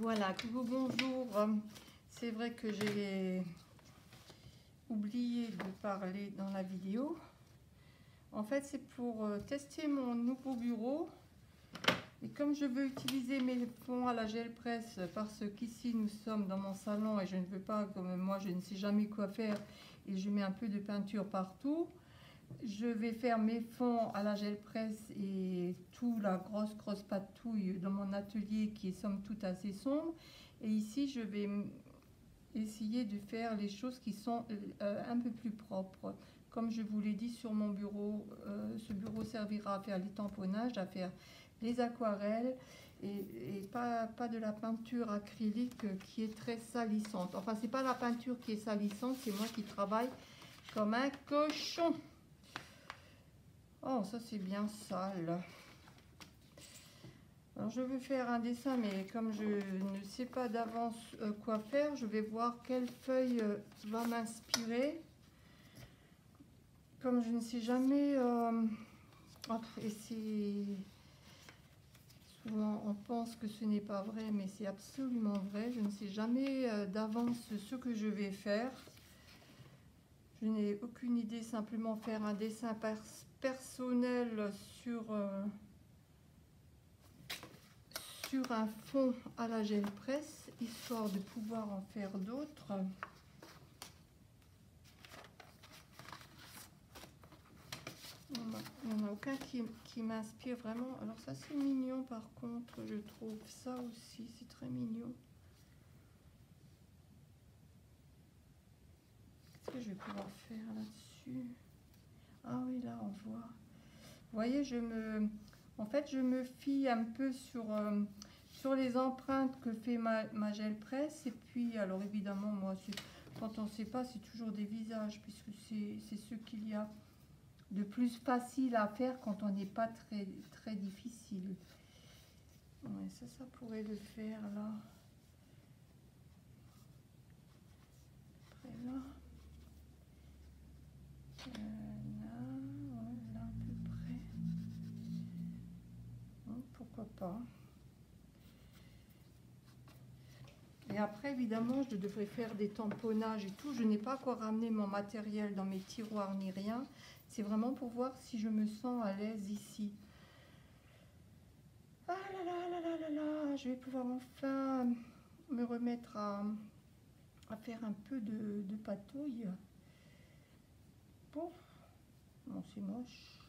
Voilà, coucou, bonjour. C'est vrai que j'ai oublié de parler dans la vidéo. En fait, c'est pour tester mon nouveau bureau. Et comme je veux utiliser mes fonds à la gel presse, parce qu'ici nous sommes dans mon salon et je ne veux pas, comme moi je ne sais jamais quoi faire et je mets un peu de peinture partout, je vais faire mes fonds à la gel presse et tout la grosse patouille dans mon atelier qui est somme toute assez sombre. Et ici je vais essayer de faire les choses qui sont un peu plus propres. Comme je vous l'ai dit sur mon bureau, ce bureau servira à faire les tamponnages, à faire les aquarelles et pas de la peinture acrylique qui est très salissante. Enfin, c'est pas la peinture qui est salissante, c'est moi qui travaille comme un cochon. Oh, ça c'est bien sale. Alors je vais faire un dessin, mais comme je ne sais pas d'avance quoi faire, je vais voir quelle feuille va m'inspirer. Comme je ne sais jamais, et c'est souvent on pense que ce n'est pas vrai, mais c'est absolument vrai. Je ne sais jamais d'avance ce que je vais faire. Je n'ai aucune idée, simplement faire un dessin personnel sur un fond à la gel presse, histoire de pouvoir en faire d'autres. Il n'y en a aucun qui m'inspire vraiment. Alors ça c'est mignon par contre, je trouve ça aussi, c'est très mignon. Qu'est-ce que je vais pouvoir faire là-dessus? Ah oui, là on voit. Vous voyez, en fait, je me fie un peu sur les empreintes que fait ma gel presse. Et puis, alors évidemment, moi, quand on ne sait pas, c'est toujours des visages, puisque c'est ce qu'il y a de plus facile à faire quand on n'est pas très difficile. Ouais, ça pourrait le faire là. Après là. Là à peu près. Bon, pourquoi pas. Et après, évidemment, je devrais faire des tamponnages et tout. Je n'ai pas encore ramené mon matériel dans mes tiroirs ni rien. C'est vraiment pour voir si je me sens à l'aise ici. Ah là là là là là là, je vais pouvoir enfin me remettre à faire un peu de patouille. Bon, non, c'est moche.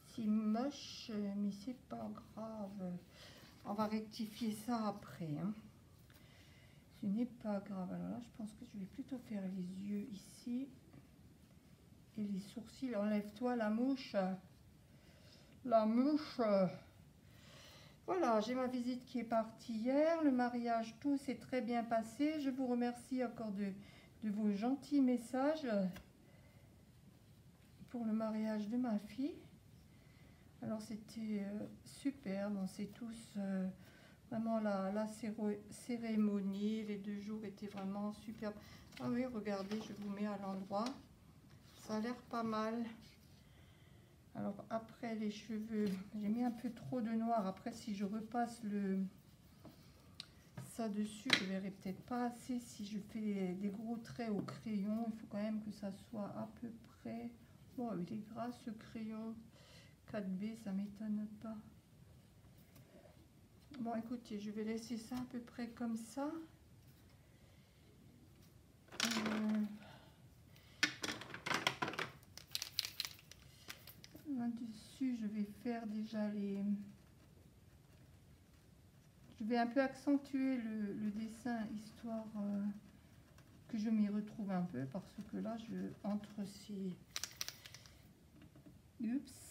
C'est moche, mais c'est pas grave. On va rectifier ça après. Hein. Ce n'est pas grave. Alors là, je pense que je vais plutôt faire les yeux ici. Et les sourcils. Enlève-toi la mouche. La mouche. Voilà, j'ai ma visite qui est partie hier. Le mariage, tout s'est très bien passé. Je vous remercie encore de vos gentils messages pour le mariage de ma fille. Alors c'était super. On s'est tous... vraiment la cérémonie, les 2 jours étaient vraiment superbes. Ah oui, regardez, je vous mets à l'endroit. Ça a l'air pas mal. Alors après les cheveux, j'ai mis un peu trop de noir. Après si je repasse ça dessus, je verrai peut-être pas assez. Si je fais des gros traits au crayon, il faut quand même que ça soit à peu près... Bon, il est gras ce crayon. 4B, ça m'étonne pas. Bon, écoutez, je vais laisser ça à peu près comme ça. Là-dessus, je vais faire déjà les... Je vais un peu accentuer le dessin, histoire que je m'y retrouve un peu, parce que là, entre ces... Oups.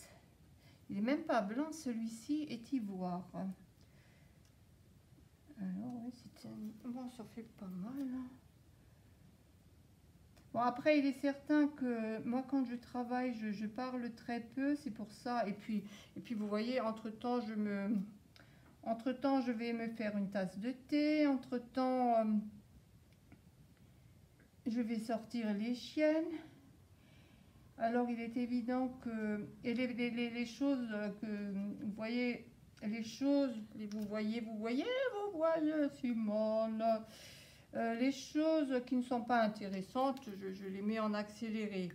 Il n'est même pas blanc, celui-ci est ivoire. Alors, oui, bon, ça fait pas mal. Bon, après, il est certain que moi, quand je travaille, je parle très peu, c'est pour ça. Et puis vous voyez, entre-temps, je vais me faire une tasse de thé. Entre-temps, je vais sortir les chiennes. Alors, il est évident que... Et les choses que, vous voyez, les choses, vous voyez, Simone, les choses qui ne sont pas intéressantes, je les mets en accéléré.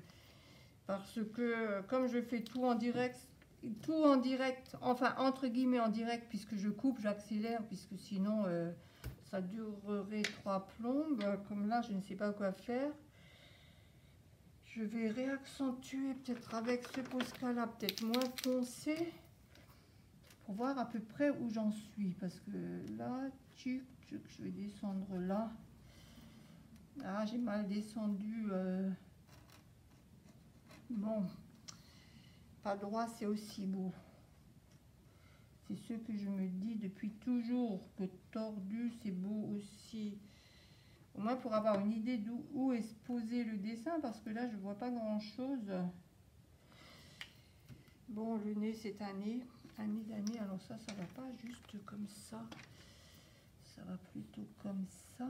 Parce que comme je fais tout en direct, enfin entre guillemets en direct, puisque je coupe, j'accélère, puisque sinon ça durerait 3 plombes. Comme là, je ne sais pas quoi faire. Je vais réaccentuer peut-être avec ce Posca-là, peut-être moins foncé, pour voir à peu près où j'en suis. Parce que là, je vais descendre là. Ah, j'ai mal descendu. Bon, pas droit, c'est aussi beau. C'est ce que je me dis depuis toujours, que tordu, c'est beau aussi. Au moins pour avoir une idée d'où est posé le dessin, parce que là, je vois pas grand-chose. Bon, le nez, c'est un nez d'année. Alors ça va pas juste comme ça. Ça va plutôt comme ça.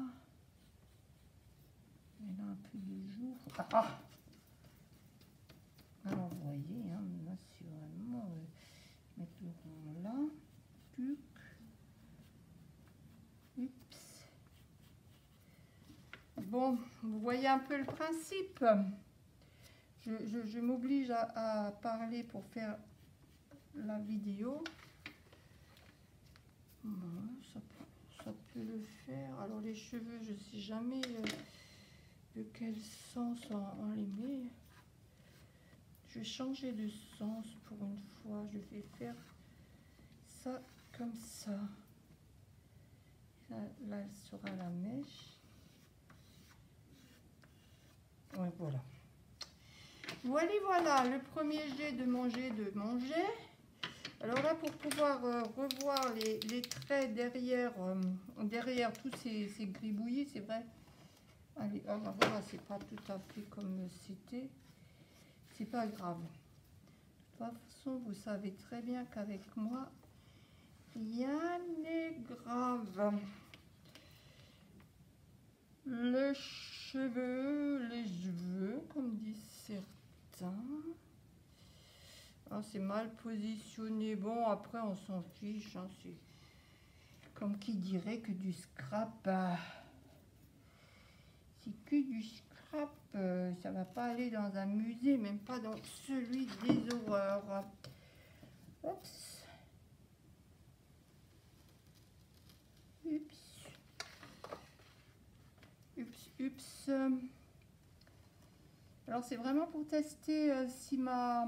Et là, un peu de jour. Ah! Alors, vous voyez, hein, là, c'est vraiment... mettre le rond là. Puc. Oups. Bon, vous voyez un peu le principe. Je m'oblige à parler pour faire la vidéo. Bon, ça peut le faire. Alors, les cheveux, je ne sais jamais de quel sens on les met. Je vais changer de sens pour une fois. Je vais faire ça comme ça. Là, elle sera la mèche. Ouais, voilà. Voilà, le premier jet de manger. Alors là, pour pouvoir revoir les traits derrière tous ces gribouillis, c'est vrai. Allez, voilà, c'est pas tout à fait comme c'était. C'est pas grave. De toute façon, vous savez très bien qu'avec moi, rien n'est grave. Les cheveux, comme disent certains. Ah, c'est mal positionné. Bon, après, on s'en fiche. Hein, c'est comme qui dirait que du scrap. C'est que du scrap. Ça va pas aller dans un musée, même pas dans celui des horreurs. Oups. Oups. Oups. Alors, c'est vraiment pour tester si ma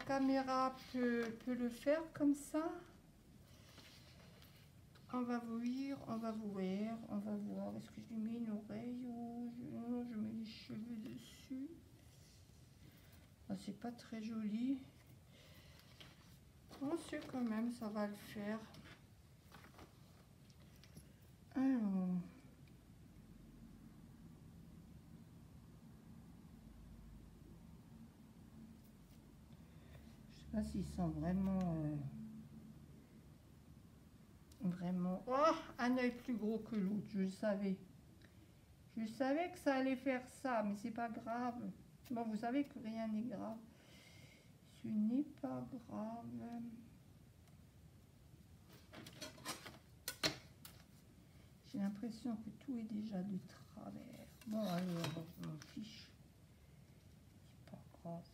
caméra peut le faire comme ça. On va voir, on va voir. Est-ce que je lui mets une oreille ou non, je mets les cheveux dessus. Ah, c'est pas très joli. On sait quand même, ça va le faire. Alors. Je sais pas s'ils sont vraiment... Vraiment... Oh, un œil plus gros que l'autre, je le savais. Je savais que ça allait faire ça, mais c'est pas grave. Bon, vous savez que rien n'est grave. Ce n'est pas grave. J'ai l'impression que tout est déjà de travers. Bon, allez, on m'en fiche. C'est pas grave.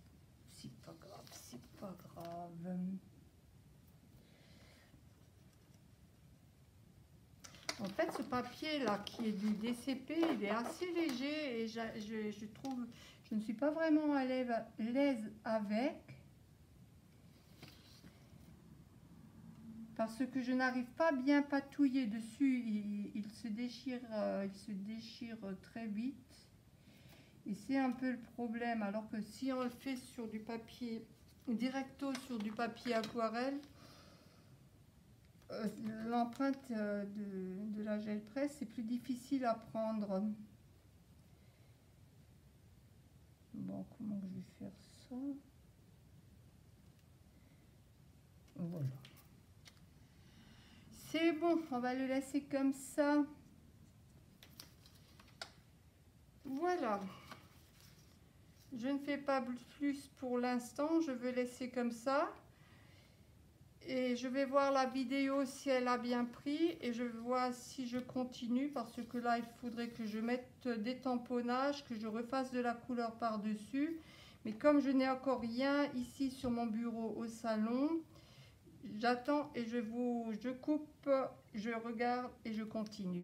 C'est pas grave, c'est pas grave. En fait, ce papier-là, qui est du DCP, il est assez léger et je trouve, je ne suis pas vraiment à l'aise avec. Parce que je n'arrive pas bien patouiller dessus, il se déchire très vite. Et c'est un peu le problème, alors que si on le fait sur du papier, directo sur du papier aquarelle, l'empreinte de la gel presse, c'est plus difficile à prendre. Bon, comment je vais faire ça? Voilà. C'est bon, on va le laisser comme ça. Voilà. Je ne fais pas plus pour l'instant, je veux laisser comme ça. Et je vais voir la vidéo si elle a bien pris et je vois si je continue, parce que là il faudrait que je mette des tamponnages, que je refasse de la couleur par dessus, mais comme je n'ai encore rien ici sur mon bureau au salon, j'attends et je coupe, je regarde et je continue.